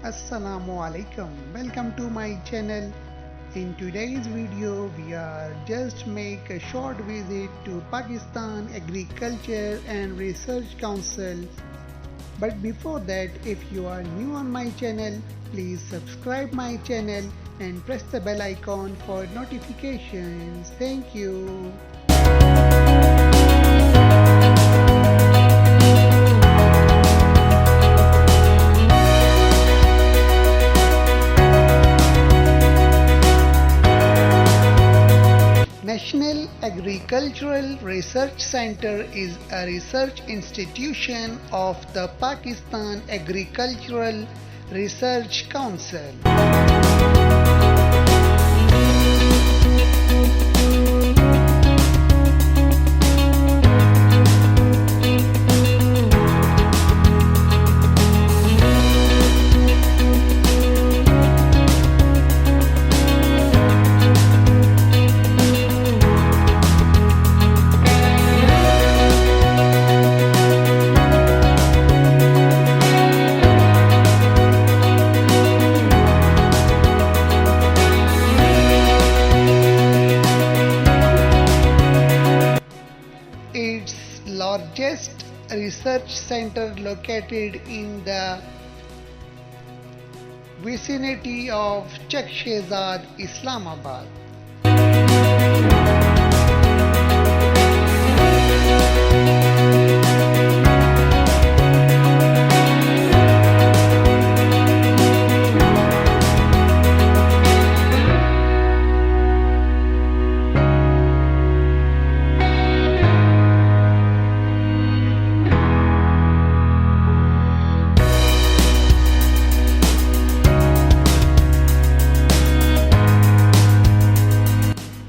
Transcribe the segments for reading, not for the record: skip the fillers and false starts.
Assalamu alaikum. Welcome to my channel. In today's video, we are just make a short visit to Pakistan Agriculture and Research Council. But before that, if you are new on my channel, please subscribe my channel and press the bell icon for notifications. Thank you. National Agricultural Research Center is a research institution of the Pakistan Agricultural Research Council. Its largest research center located in the vicinity of Chakshezad, Islamabad.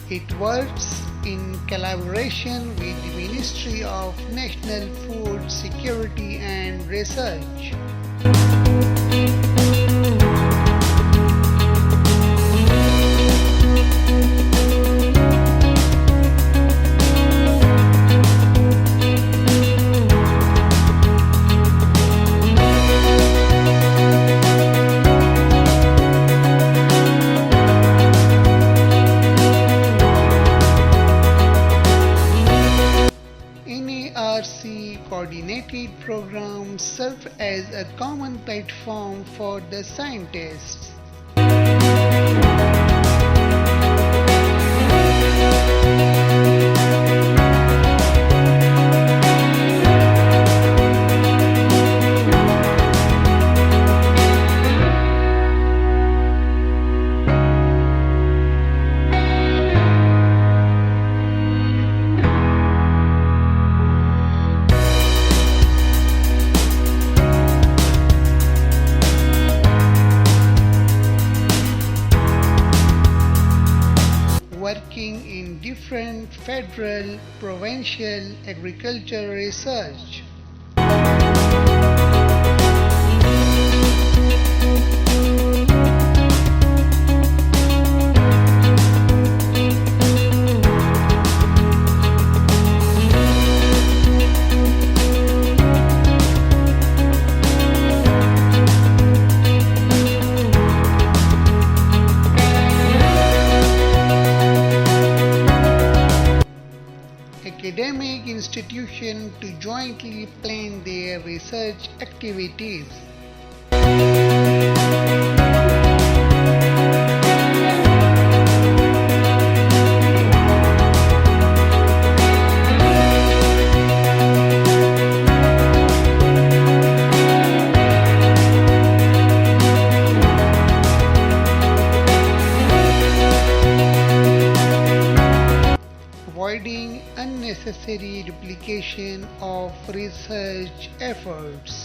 It works in collaboration with the Ministry of National Food Security and Research. NARC coordinated programs serve as a common platform for the scientists. Working in different federal, provincial agriculture research. Academic institutions to jointly plan their research activities. Avoiding unnecessary duplication of research efforts.